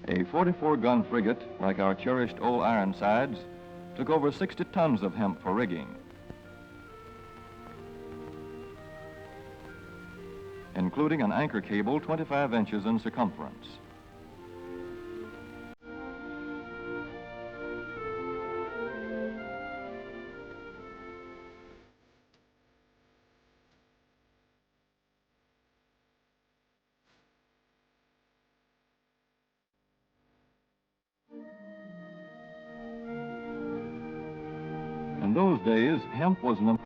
A 44-gun frigate, like our cherished old Ironsides, took over 60 tons of hemp for rigging, including an anchor cable 25 inches in circumference. In those days, hemp was an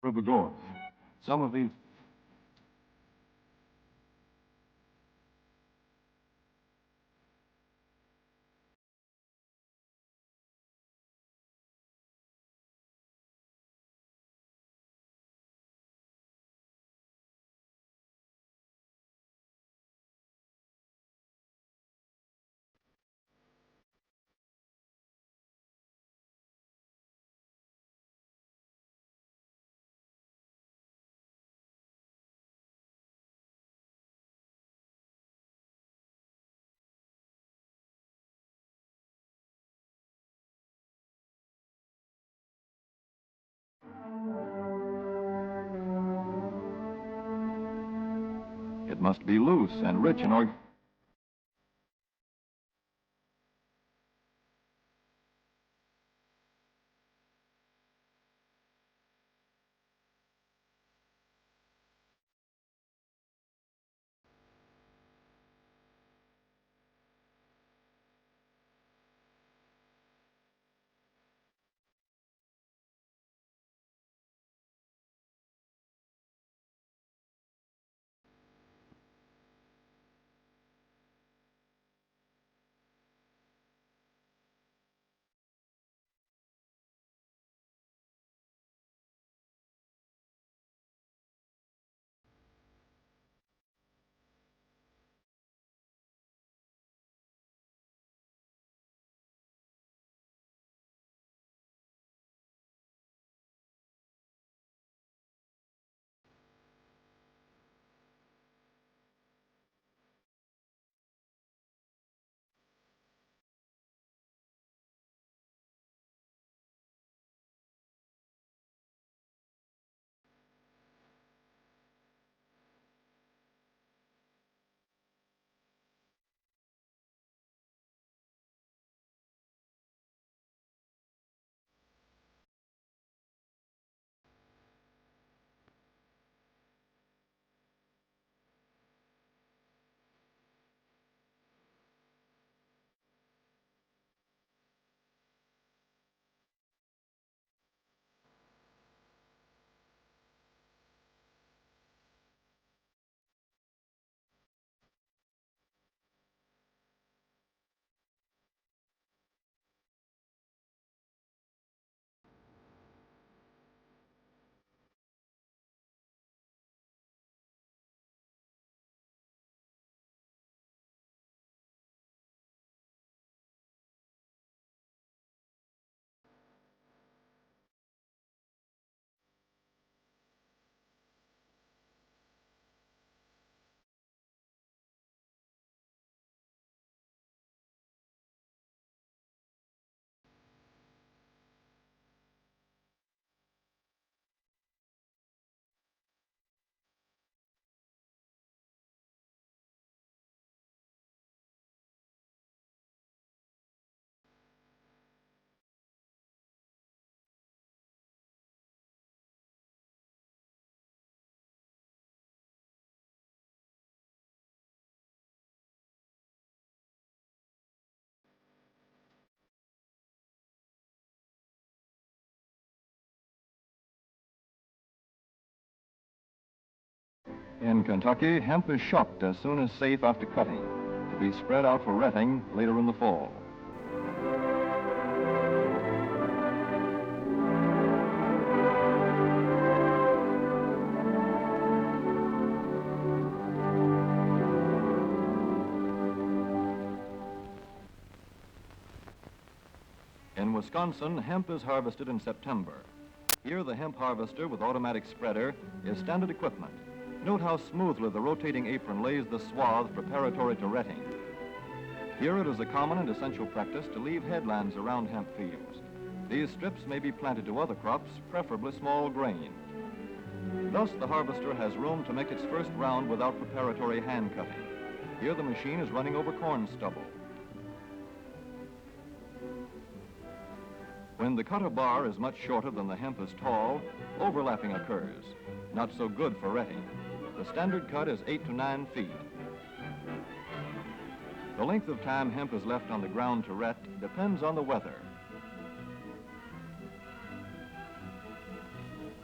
of the growth. Some of these it must be loose and rich in order. In Kentucky, hemp is shucked as soon as safe after cutting, to be spread out for retting later in the fall. In Wisconsin, hemp is harvested in September. Here, the hemp harvester with automatic spreader is standard equipment. Note how smoothly the rotating apron lays the swath preparatory to retting. Here it is a common and essential practice to leave headlands around hemp fields. These strips may be planted to other crops, preferably small grain. Thus, the harvester has room to make its first round without preparatory hand cutting. Here the machine is running over corn stubble. When the cutter bar is much shorter than the hemp is tall, overlapping occurs. Not so good for retting. The standard cut is 8 to 9 feet. The length of time hemp is left on the ground to ret depends on the weather.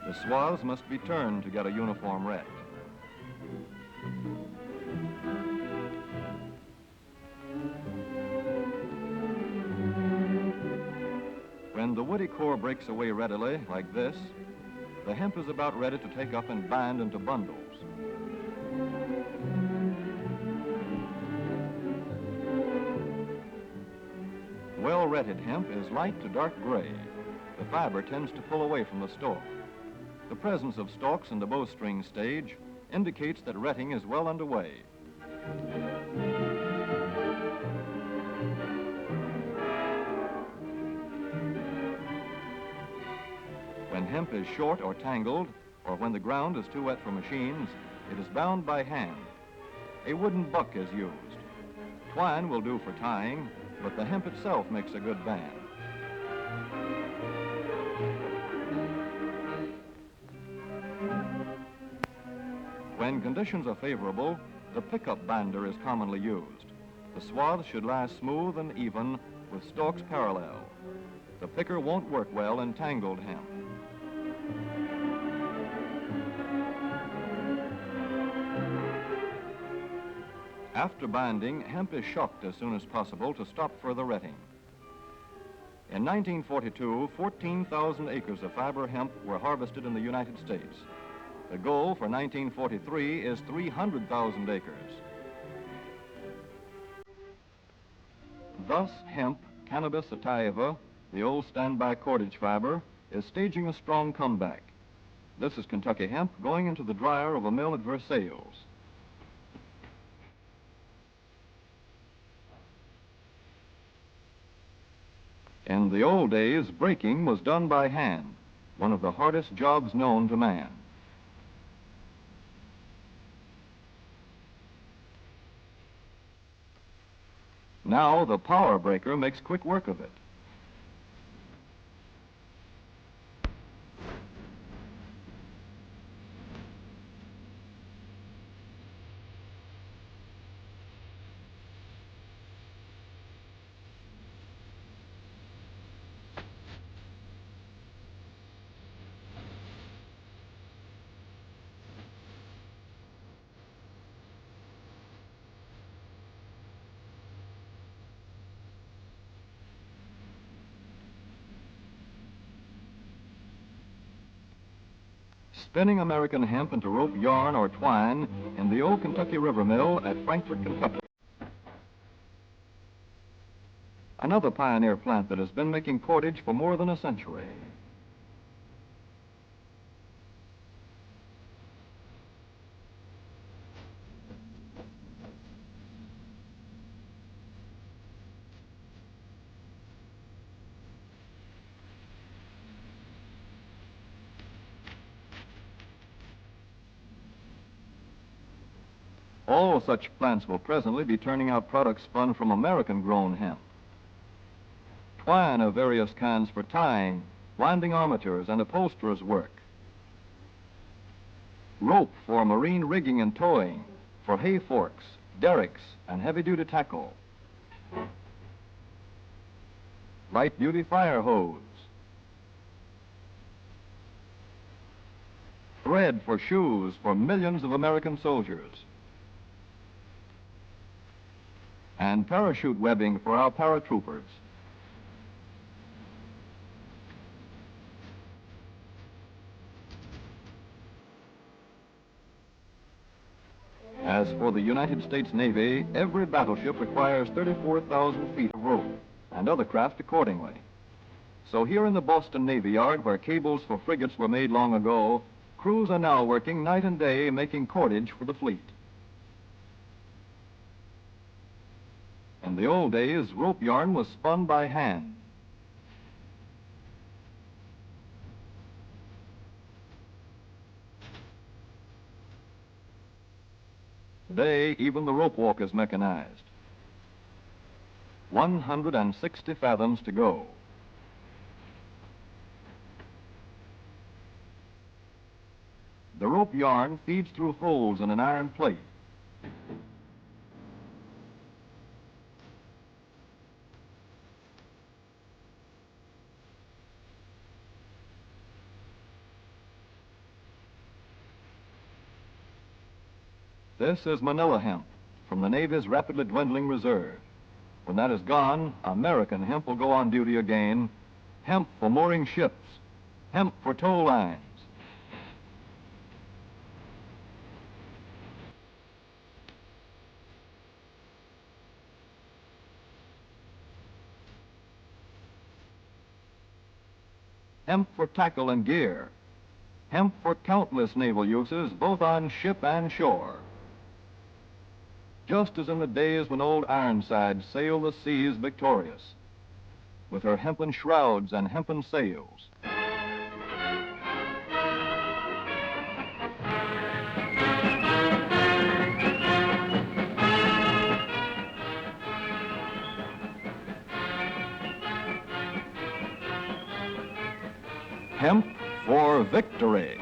The swaths must be turned to get a uniform ret. When the woody core breaks away readily, like this, the hemp is about ready to take up and bind into bundles. Well-retted hemp is light to dark gray. The fiber tends to pull away from the stalk. The presence of stalks in the bowstring stage indicates that retting is well underway. When hemp is short or tangled, or when the ground is too wet for machines, it is bound by hand. A wooden buck is used. Twine will do for tying, but the hemp itself makes a good band. When conditions are favorable, the pickup binder is commonly used. The swaths should lie smooth and even with stalks parallel. The picker won't work well in tangled hemp. After binding, hemp is shucked as soon as possible to stop further retting. In 1942, 14,000 acres of fiber hemp were harvested in the United States. The goal for 1943 is 300,000 acres. Thus, hemp, Cannabis sativa, the old standby cordage fiber, is staging a strong comeback. This is Kentucky hemp going into the dryer of a mill at Versailles. In the old days, breaking was done by hand, one of the hardest jobs known to man. Now the power breaker makes quick work of it. Spinning American hemp into rope yarn or twine in the old Kentucky River Mill at Frankfort, Kentucky. Another pioneer plant that has been making cordage for more than a century. All such plants will presently be turning out products spun from American-grown hemp. Twine of various kinds for tying, winding armatures, and upholsterers' work. Rope for marine rigging and towing, for hay forks, derricks, and heavy-duty tackle. Light-duty fire hose. thread for shoes for millions of American soldiers, and parachute webbing for our paratroopers. As for the United States Navy, every battleship requires 34,000 feet of rope, and other craft accordingly. So here in the Boston Navy Yard, where cables for frigates were made long ago, crews are now working night and day making cordage for the fleet. In the old days, rope yarn was spun by hand. Today, even the rope walk is mechanized. 160 fathoms to go. The rope yarn feeds through holes in an iron plate. This is Manila hemp from the Navy's rapidly dwindling reserve. When that is gone, American hemp will go on duty again. Hemp for mooring ships, hemp for tow lines. Hemp for tackle and gear. Hemp for countless naval uses, both on ship and shore. Just as in the days when old Ironside sailed the seas victorious, with her hempen shrouds and hempen sails. Hemp for victory.